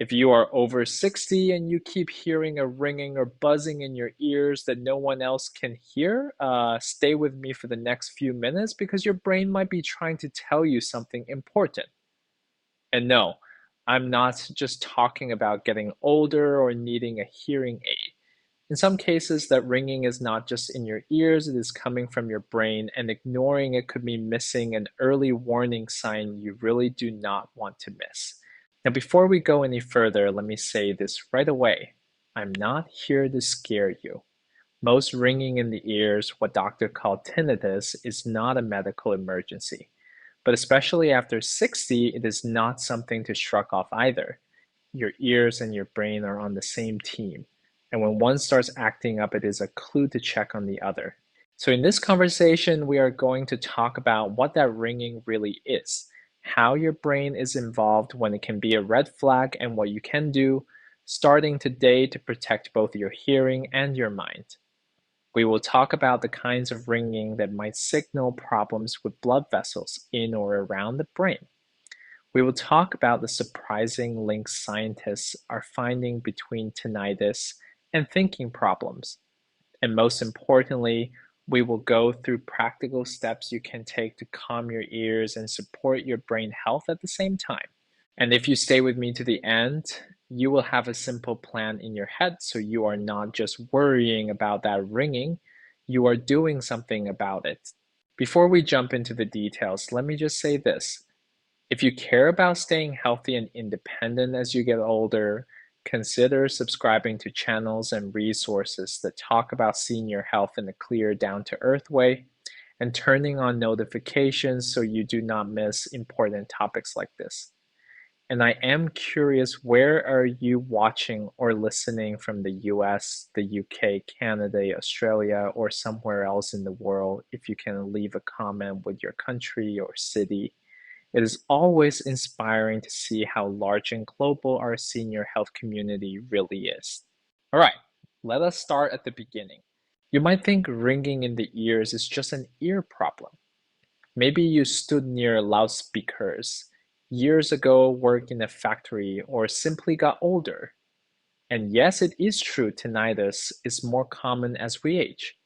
If you are over 60 and you keep hearing a ringing or buzzing in your ears that no one else can hear, stay with me for the next few minutes because your brain might be trying to tell you something important. And no, I'm not just talking about getting older or needing a hearing aid. In some cases, that ringing is not just in your ears, it is coming from your brain, and ignoring it could be missing an early warning sign you really do not want to miss. Now, before we go any further, let me say this right away. I'm not here to scare you. Most ringing in the ears, what doctors call tinnitus, is not a medical emergency. But especially after 60, it is not something to shrug off either. Your ears and your brain are on the same team. And when one starts acting up, it is a clue to check on the other. So, in this conversation, we are going to talk about what that ringing really is, how your brain is involved when it can be a red flag, and what you can do starting today to protect both your hearing and your mind. We will talk about the kinds of ringing that might signal problems with blood vessels in or around the brain. We will talk about the surprising links scientists are finding between tinnitus and thinking problems. And most importantly, we will go through practical steps you can take to calm your ears and support your brain health at the same time. And if you stay with me to the end, you will have a simple plan in your head so you are not just worrying about that ringing, you are doing something about it. Before we jump into the details, let me just say this. If you care about staying healthy and independent as you get older, consider subscribing to channels and resources that talk about senior health in a clear, down to earth way, and turning on notifications so you do not miss important topics like this. And I am curious, where are you watching or listening from the US, the UK, Canada, Australia, or somewhere else in the world? If you can leave a comment with your country or city. It is always inspiring to see how large and global our senior health community really is. All right, let us start at the beginning. You might think ringing in the ears is just an ear problem. Maybe you stood near loudspeakers years ago, worked in a factory, or simply got older. And yes, it is true tinnitus is more common as we age.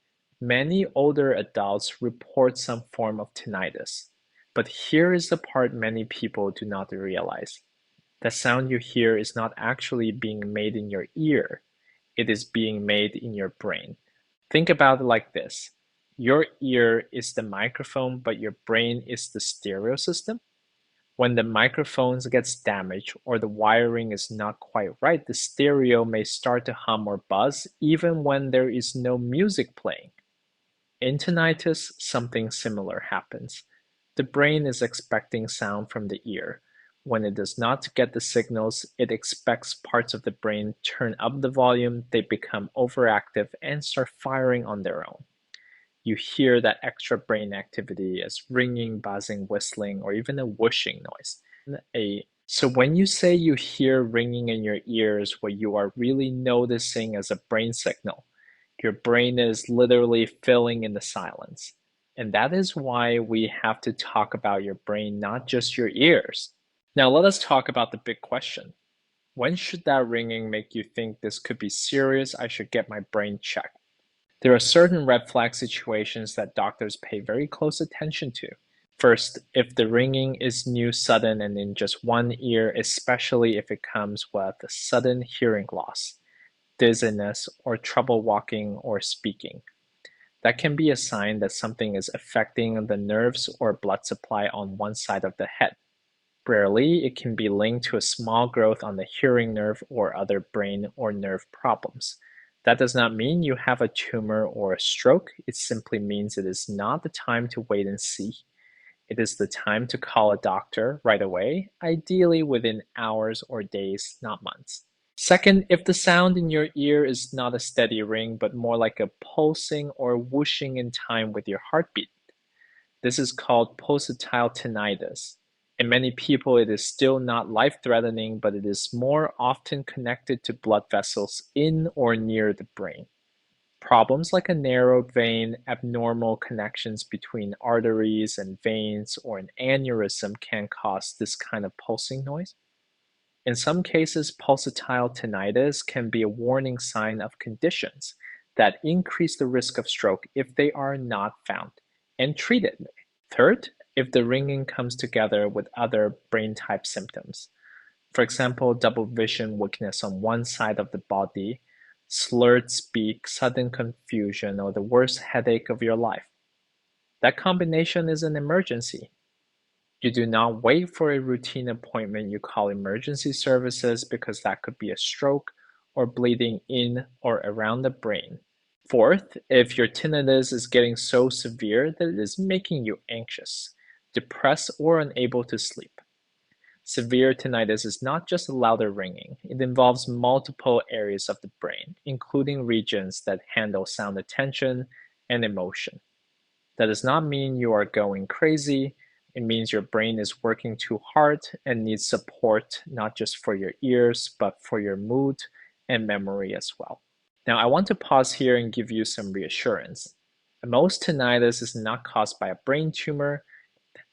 Many older adults report some form of tinnitus. But here is the part many people do not realize. The sound you hear is not actually being made in your ear, it is being made in your brain. Think about it like this. Your ear is the microphone, but your brain is the stereo system. When the microphone gets damaged or the wiring is not quite right, the stereo may start to hum or buzz even when there is no music playing. In tinnitus, something similar happens. The brain is expecting sound from the ear. When it does not get the signals, it expects parts of the brain turn up the volume, they become overactive and start firing on their own. You hear that extra brain activity as ringing, buzzing, whistling, or even a whooshing noise. So when you say you hear ringing in your ears, what you are really noticing as a brain signal. Your brain is literally filling in the silence. And that is why we have to talk about your brain, not just your ears. Now, let us talk about the big question. When should that ringing make you think this could be serious? I should get my brain checked. There are certain red flag situations that doctors pay very close attention to. First, if the ringing is new, sudden, and in just one ear, especially if it comes with a sudden hearing loss, dizziness, or trouble walking or speaking. That can be a sign that something is affecting the nerves or blood supply on one side of the head. Rarely, it can be linked to a small growth on the hearing nerve or other brain or nerve problems. That does not mean you have a tumor or a stroke. It simply means it is not the time to wait and see. It is the time to call a doctor right away, ideally within hours or days, not months. Second, if the sound in your ear is not a steady ring, but more like a pulsing or whooshing in time with your heartbeat. This is called pulsatile tinnitus. In many people, it is still not life-threatening, but it is more often connected to blood vessels in or near the brain. Problems like a narrow vein, abnormal connections between arteries and veins, or an aneurysm can cause this kind of pulsing noise. In some cases, pulsatile tinnitus can be a warning sign of conditions that increase the risk of stroke if they are not found and treated. Third, if the ringing comes together with other brain type symptoms. For example, double vision weakness on one side of the body, slurred speak, sudden confusion, or the worst headache of your life. That combination is an emergency. You do not wait for a routine appointment. You call emergency services because that could be a stroke or bleeding in or around the brain. Fourth, if your tinnitus is getting so severe that it is making you anxious, depressed, or unable to sleep. Severe tinnitus is not just louder ringing, it involves multiple areas of the brain, including regions that handle sound attention and emotion. That does not mean you are going crazy. It means your brain is working too hard and needs support, not just for your ears, but for your mood and memory as well. Now, I want to pause here and give you some reassurance. Most tinnitus is not caused by a brain tumor,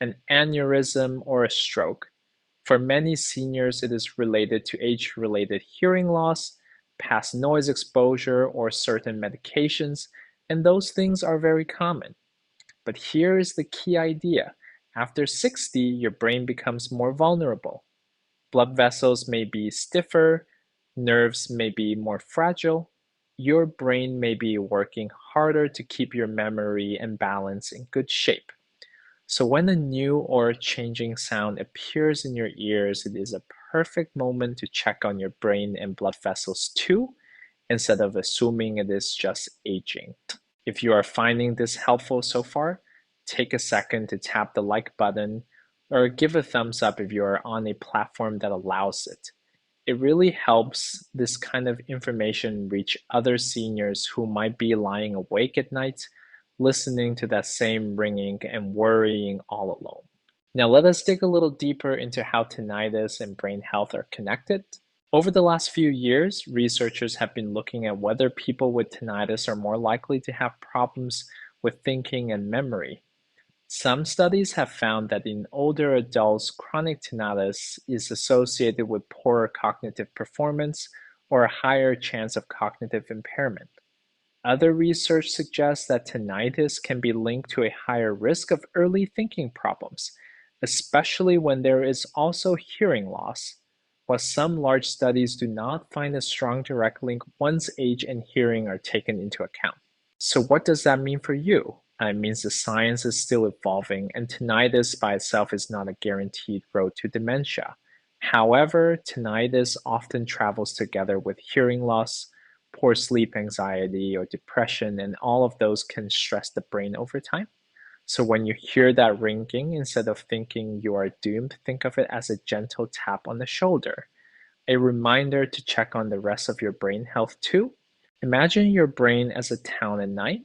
an aneurysm, or a stroke. For many seniors, it is related to age-related hearing loss, past noise exposure, or certain medications, and those things are very common. But here is the key idea. After 60, your brain becomes more vulnerable. Blood vessels may be stiffer, nerves may be more fragile. Your brain may be working harder to keep your memory and balance in good shape. So when a new or changing sound appears in your ears, it is a perfect moment to check on your brain and blood vessels too, instead of assuming it is just aging. If you are finding this helpful so far, take a second to tap the like button or give a thumbs up if you are on a platform that allows it. It really helps this kind of information reach other seniors who might be lying awake at night, listening to that same ringing and worrying all alone. Now, let us dig a little deeper into how tinnitus and brain health are connected. Over the last few years, researchers have been looking at whether people with tinnitus are more likely to have problems with thinking and memory. Some studies have found that in older adults, chronic tinnitus is associated with poorer cognitive performance or a higher chance of cognitive impairment. Other research suggests that tinnitus can be linked to a higher risk of early thinking problems, especially when there is also hearing loss, while some large studies do not find a strong direct link once age and hearing are taken into account. So, what does that mean for you? It means the science is still evolving, and tinnitus by itself is not a guaranteed road to dementia. However, tinnitus often travels together with hearing loss, poor sleep anxiety, or depression, and all of those can stress the brain over time. So when you hear that ringing, instead of thinking you are doomed, think of it as a gentle tap on the shoulder, a reminder to check on the rest of your brain health too. Imagine your brain as a town at night.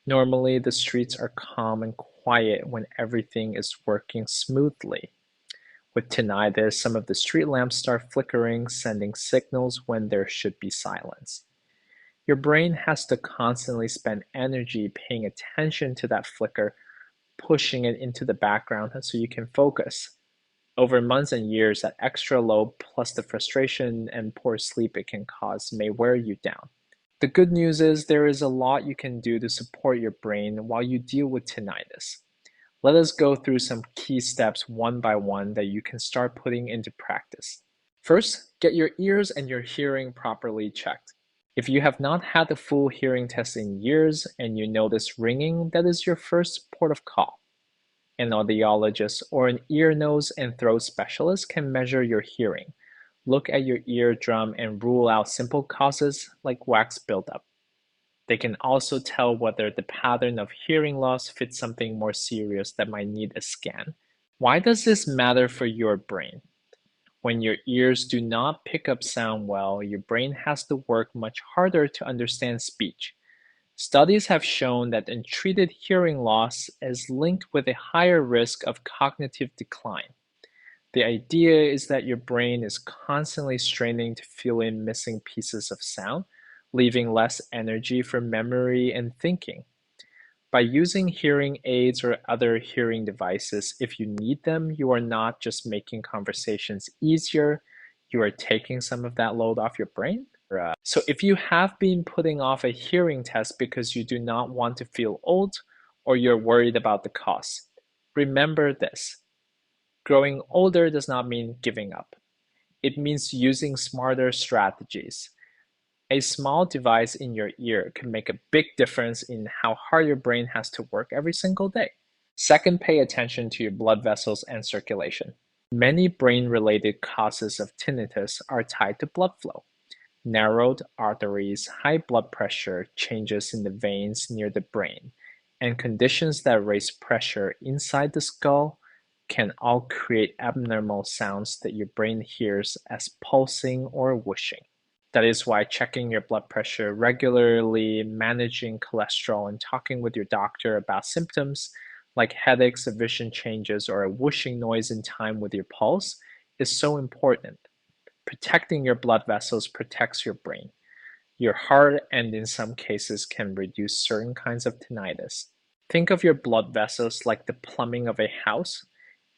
Normally, the streets are calm and quiet when everything is working smoothly. With tinnitus, some of the street lamps start flickering, sending signals when there should be silence. Your brain has to constantly spend energy paying attention to that flicker, pushing it into the background so you can focus. Over months and years, that extra load plus the frustration and poor sleep it can cause may wear you down. The good news is there is a lot you can do to support your brain while you deal with tinnitus. Let us go through some key steps one by one that you can start putting into practice. First, get your ears and your hearing properly checked. If you have not had a full hearing test in years and you notice ringing, that is your first port of call. An audiologist or an ear, nose, and throat specialist can measure your hearing, look at your eardrum, and rule out simple causes like wax buildup. They can also tell whether the pattern of hearing loss fits something more serious that might need a scan. Why does this matter for your brain? When your ears do not pick up sound well, your brain has to work much harder to understand speech. Studies have shown that untreated hearing loss is linked with a higher risk of cognitive decline. The idea is that your brain is constantly straining to fill in missing pieces of sound, leaving less energy for memory and thinking. By using hearing aids or other hearing devices, if you need them, you are not just making conversations easier, You are taking some of that load off your brain. So if you have been putting off a hearing test because you do not want to feel old or you're worried about the cost, remember this. Growing older does not mean giving up. It means using smarter strategies. A small device in your ear can make a big difference in how hard your brain has to work every single day. Second, pay attention to your blood vessels and circulation. Many brain-related causes of tinnitus are tied to blood flow. Narrowed arteries, high blood pressure, changes in the veins near the brain, and conditions that raise pressure inside the skull can all create abnormal sounds that your brain hears as pulsing or whooshing. That is why checking your blood pressure regularly, managing cholesterol, and talking with your doctor about symptoms like headaches, vision changes, or a whooshing noise in time with your pulse is so important. Protecting your blood vessels protects your brain, your heart, and in some cases can reduce certain kinds of tinnitus. Think of your blood vessels like the plumbing of a house.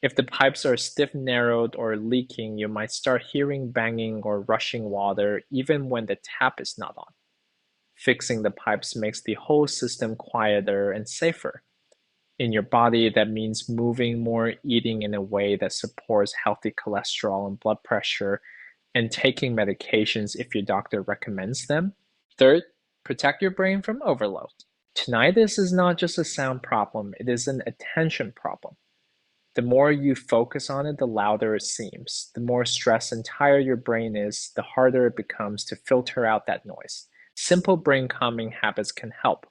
If the pipes are stiff, narrowed, or leaking, you might start hearing banging or rushing water even when the tap is not on. Fixing the pipes makes the whole system quieter and safer. In your body, that means moving more, eating in a way that supports healthy cholesterol and blood pressure, and taking medications if your doctor recommends them. Third, protect your brain from overload. Tinnitus is not just a sound problem, it is an attention problem. The more you focus on it, the louder it seems. The more stressed and tired your brain is, the harder it becomes to filter out that noise. Simple brain calming habits can help.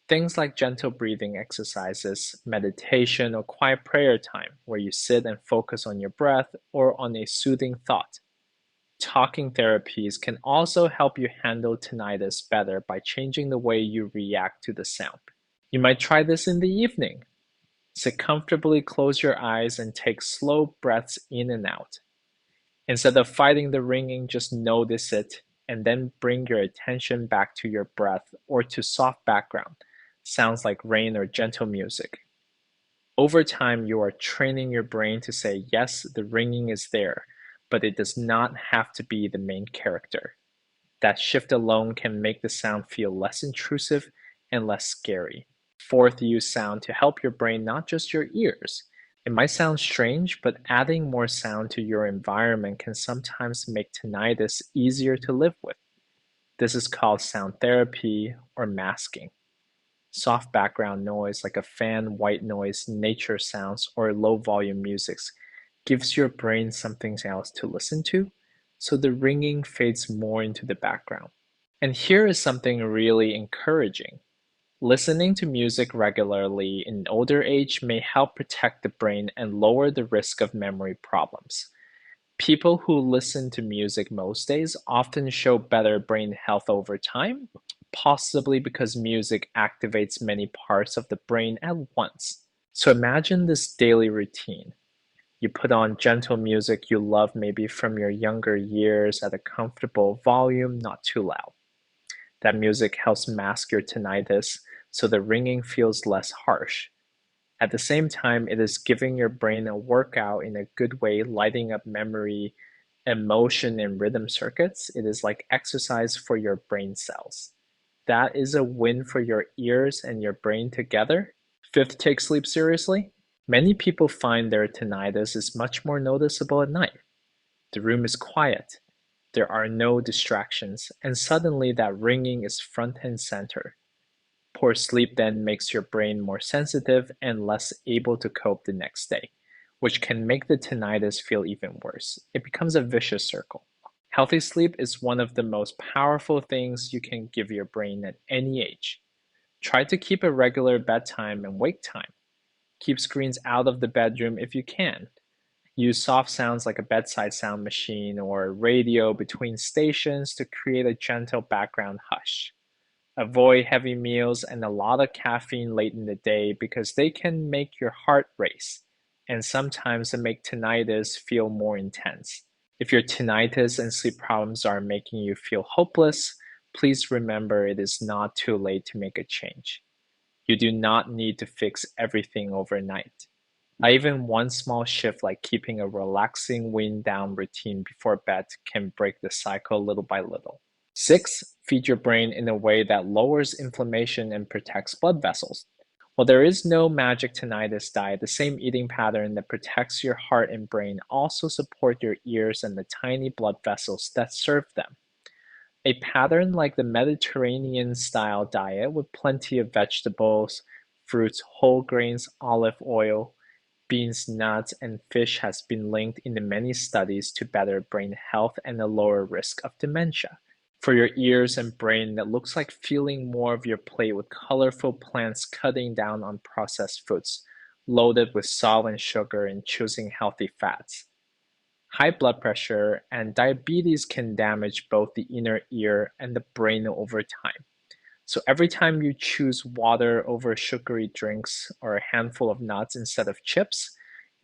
Things like gentle breathing exercises, meditation, or quiet prayer time where you sit and focus on your breath or on a soothing thought. Talking therapies can also help you handle tinnitus better by changing the way you react to the sound. You might try this in the evening. Sit comfortably, close your eyes, and take slow breaths in and out. Instead of fighting the ringing, just notice it and then bring your attention back to your breath or to soft background, sounds like rain or gentle music. Over time, you are training your brain to say, yes, the ringing is there, but it does not have to be the main character. That shift alone can make the sound feel less intrusive and less scary. Fourth, use sound to help your brain, not just your ears. It might sound strange, but adding more sound to your environment can sometimes make tinnitus easier to live with. This is called sound therapy or masking. Soft background noise like a fan, white noise, nature sounds, or low volume music gives your brain something else to listen to, so the ringing fades more into the background. And here is something really encouraging. Listening to music regularly in older age may help protect the brain and lower the risk of memory problems. People who listen to music most days often show better brain health over time, possibly because music activates many parts of the brain at once. So imagine this daily routine. You put on gentle music you love, maybe from your younger years, at a comfortable volume, not too loud. That music helps mask your tinnitus so the ringing feels less harsh. At the same time, it is giving your brain a workout in a good way, lighting up memory, emotion, and rhythm circuits. It is like exercise for your brain cells. That is a win for your ears and your brain together. Fifth, take sleep seriously. Many people find their tinnitus is much more noticeable at night. The room is quiet. There are no distractions, and suddenly that ringing is front and center. Poor sleep then makes your brain more sensitive and less able to cope the next day, which can make the tinnitus feel even worse. It becomes a vicious circle. Healthy sleep is one of the most powerful things you can give your brain at any age. Try to keep a regular bedtime and wake time. Keep screens out of the bedroom if you can. Use soft sounds like a bedside sound machine or a radio between stations to create a gentle background hush. Avoid heavy meals and a lot of caffeine late in the day because they can make your heart race and sometimes make tinnitus feel more intense. If your tinnitus and sleep problems are making you feel hopeless, please remember it is not too late to make a change. You do not need to fix everything overnight. Even one small shift like keeping a relaxing wind down routine before bed can break the cycle little by little. 6. Feed your brain in a way that lowers inflammation and protects blood vessels. While there is no magic tinnitus diet, the same eating pattern that protects your heart and brain also support your ears and the tiny blood vessels that serve them. A pattern like the Mediterranean style diet with plenty of vegetables, fruits, whole grains, olive oil, beans, nuts, and fish has been linked in many studies to better brain health and a lower risk of dementia. For your ears and brain, that looks like filling more of your plate with colorful plants, cutting down on processed foods, loaded with salt and sugar, and choosing healthy fats. High blood pressure and diabetes can damage both the inner ear and the brain over time. So every time you choose water over sugary drinks or a handful of nuts instead of chips,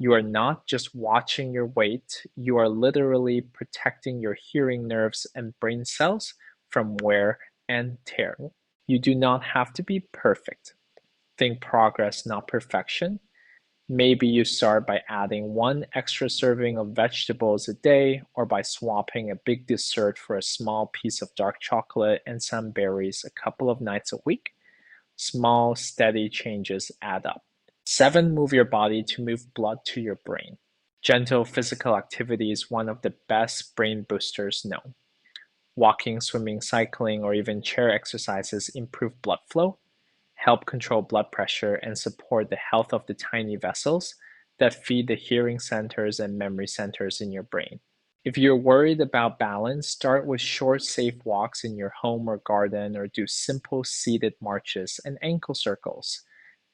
you are not just watching your weight, you are literally protecting your hearing nerves and brain cells from wear and tear. You do not have to be perfect. Think progress, not perfection. Maybe you start by adding one extra serving of vegetables a day, or by swapping a big dessert for a small piece of dark chocolate and some berries a couple of nights a week. Small, steady changes add up. 7. Move your body to move blood to your brain. Gentle physical activity is one of the best brain boosters known. Walking, swimming, cycling, or even chair exercises improve blood flow, help control blood pressure, and support the health of the tiny vessels that feed the hearing centers and memory centers in your brain. If you're worried about balance, start with short, safe walks in your home or garden, or do simple seated marches and ankle circles.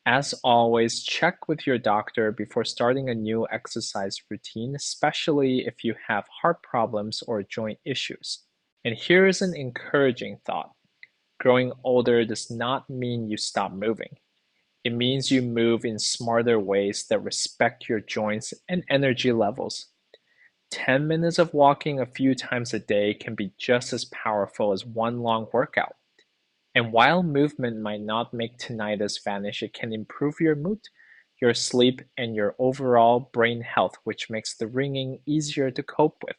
As always, check with your doctor before starting a new exercise routine, especially if you have heart problems or joint issues. And here is an encouraging thought. Growing older does not mean you stop moving. It means you move in smarter ways that respect your joints and energy levels. 10 minutes of walking a few times a day can be just as powerful as one long workout. And while movement might not make tinnitus vanish, it can improve your mood, your sleep, and your overall brain health, which makes the ringing easier to cope with.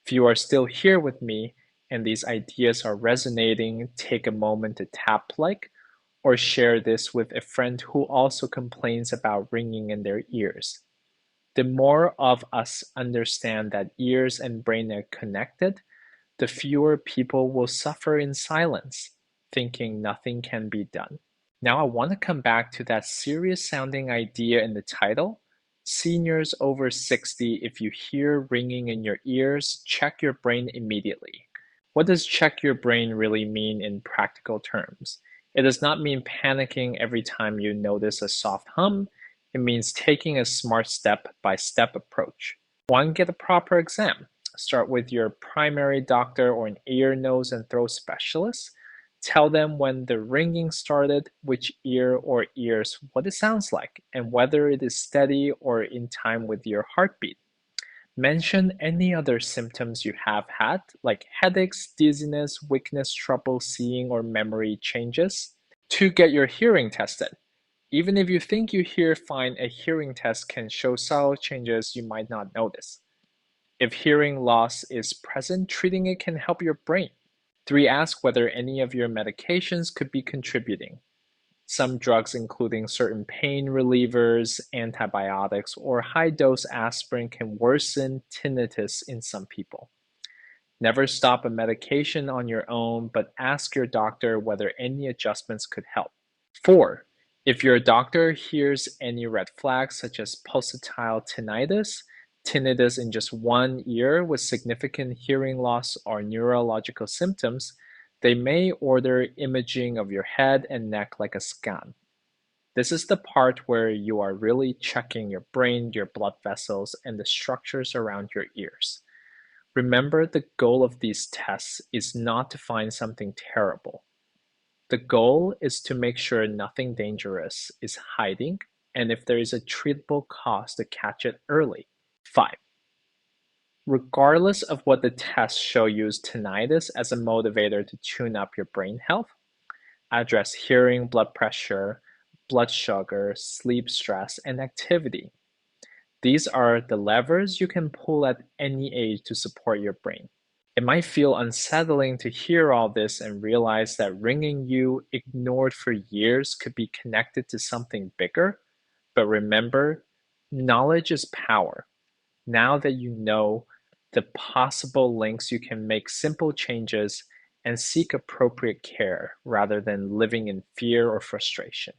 If you are still here with me and these ideas are resonating, take a moment to tap like or share this with a friend who also complains about ringing in their ears. The more of us understand that ears and brain are connected, the fewer people will suffer in silence, thinking nothing can be done. Now, I want to come back to that serious sounding idea in the title. Seniors over 60, if you hear ringing in your ears, check your brain immediately. What does check your brain really mean in practical terms? It does not mean panicking every time you notice a soft hum. It means taking a smart step by step approach. 1. Get a proper exam. Start with your primary doctor or an ear, nose, and throat specialist. Tell them when the ringing started, which ear or ears, what it sounds like, and whether it is steady or in time with your heartbeat. Mention any other symptoms you have had, like headaches, dizziness, weakness, trouble seeing, or memory changes. 2. Get your hearing tested. Even if you think you hear fine, a hearing test can show subtle changes you might not notice. If hearing loss is present, treating it can help your brain. 3. Ask whether any of your medications could be contributing. Some drugs, including certain pain relievers, antibiotics, or high-dose aspirin, can worsen tinnitus in some people. Never stop a medication on your own, but ask your doctor whether any adjustments could help. 4. If your doctor hears any red flags such as pulsatile tinnitus, tinnitus in just one ear with significant hearing loss or neurological symptoms, they may order imaging of your head and neck like a scan. This is the part where you are really checking your brain, your blood vessels, and the structures around your ears. Remember, the goal of these tests is not to find something terrible. The goal is to make sure nothing dangerous is hiding, and if there is a treatable cause, to catch it early. 5. Regardless of what the tests show, use tinnitus as a motivator to tune up your brain health. Address hearing, blood pressure, blood sugar, sleep, stress, and activity. These are the levers you can pull at any age to support your brain. It might feel unsettling to hear all this and realize that ringing you ignored for years could be connected to something bigger. But remember, knowledge is power. Now that you know the possible links, you can make simple changes and seek appropriate care rather than living in fear or frustration.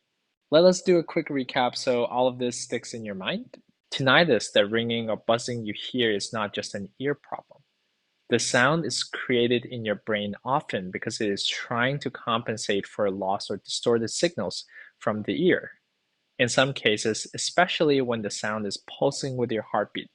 Let us do a quick recap so all of this sticks in your mind. Tinnitus, the ringing or buzzing you hear, is not just an ear problem. The sound is created in your brain often because it is trying to compensate for lost or distorted signals from the ear. In some cases, especially when the sound is pulsing with your heartbeat,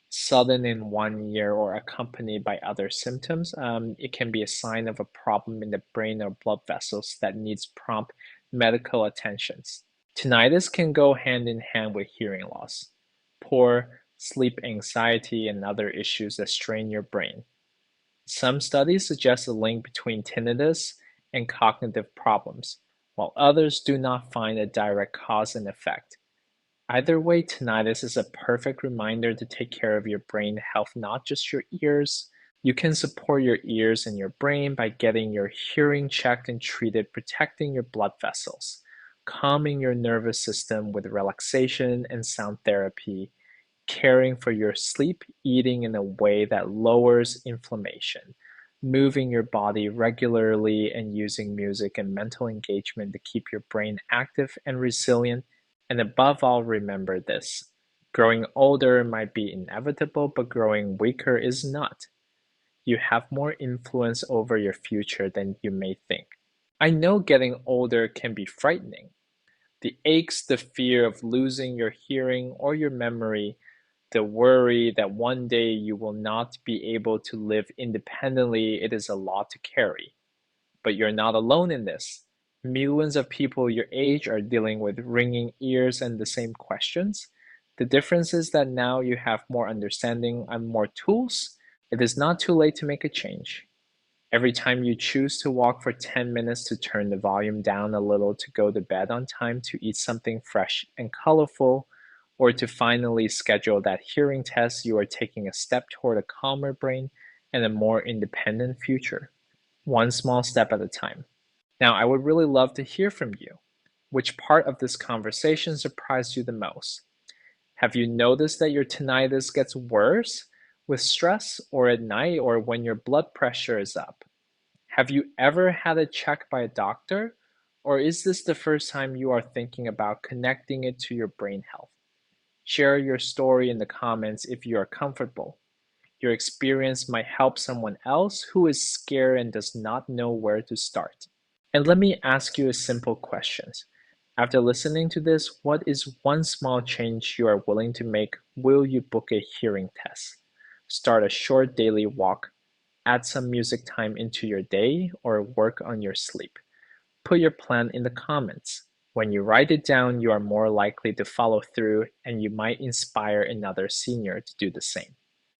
sudden in one ear or accompanied by other symptoms, it can be a sign of a problem in the brain or blood vessels that needs prompt medical attention. Tinnitus can go hand in hand with hearing loss, poor sleep anxiety, and other issues that strain your brain. Some studies suggest a link between tinnitus and cognitive problems, while others do not find a direct cause and effect. Either way, tinnitus is a perfect reminder to take care of your brain health, not just your ears. You can support your ears and your brain by getting your hearing checked and treated, protecting your blood vessels, calming your nervous system with relaxation and sound therapy, caring for your sleep, eating in a way that lowers inflammation, moving your body regularly, and using music and mental engagement to keep your brain active and resilient. And above all, remember this: growing older might be inevitable, but growing weaker is not. You have more influence over your future than you may think. I know getting older can be frightening. The aches, the fear of losing your hearing or your memory, the worry that one day you will not be able to live independently, it is a lot to carry. But you're not alone in this. Millions of people your age are dealing with ringing ears and the same questions. The difference is that now you have more understanding and more tools. It is not too late to make a change. Every time you choose to walk for 10 minutes, to turn the volume down a little, to go to bed on time, to eat something fresh and colorful, or to finally schedule that hearing test, you are taking a step toward a calmer brain and a more independent future, one small step at a time. Now, I would really love to hear from you. Which part of this conversation surprised you the most? Have you noticed that your tinnitus gets worse with stress or at night or when your blood pressure is up? Have you ever had it checked by a doctor? Or is this the first time you are thinking about connecting it to your brain health? Share your story in the comments if you are comfortable. Your experience might help someone else who is scared and does not know where to start. And let me ask you a simple question. After listening to this, what is one small change you are willing to make? Will you book a hearing test? Start a short daily walk, add some music time into your day, or work on your sleep? Put your plan in the comments. When you write it down, you are more likely to follow through and you might inspire another senior to do the same.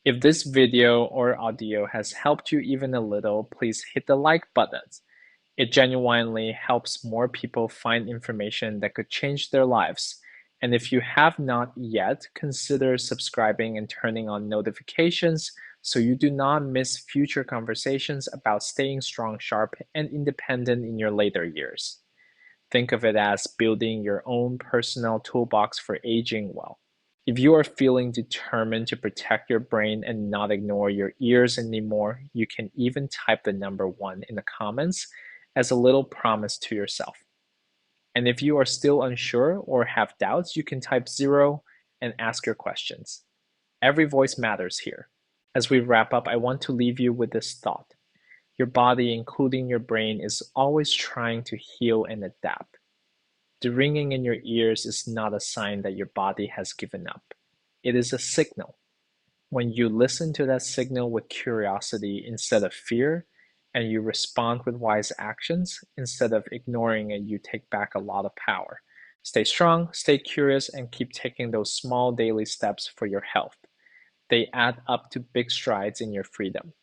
If this video or audio has helped you even a little, please hit the like button. It genuinely helps more people find information that could change their lives. And if you have not yet, consider subscribing and turning on notifications so you do not miss future conversations about staying strong, sharp, and independent in your later years. Think of it as building your own personal toolbox for aging well. If you are feeling determined to protect your brain and not ignore your ears anymore, you can even type the number 1 in the comments as a little promise to yourself. And if you are still unsure or have doubts, you can type 0 and ask your questions. Every voice matters here. As we wrap up, I want to leave you with this thought. Your body, including your brain, is always trying to heal and adapt. The ringing in your ears is not a sign that your body has given up. It is a signal. When you listen to that signal with curiosity instead of fear, and you respond with wise actions instead of ignoring it, you take back a lot of power. Stay strong, stay curious, and keep taking those small daily steps for your health. They add up to big strides in your freedom.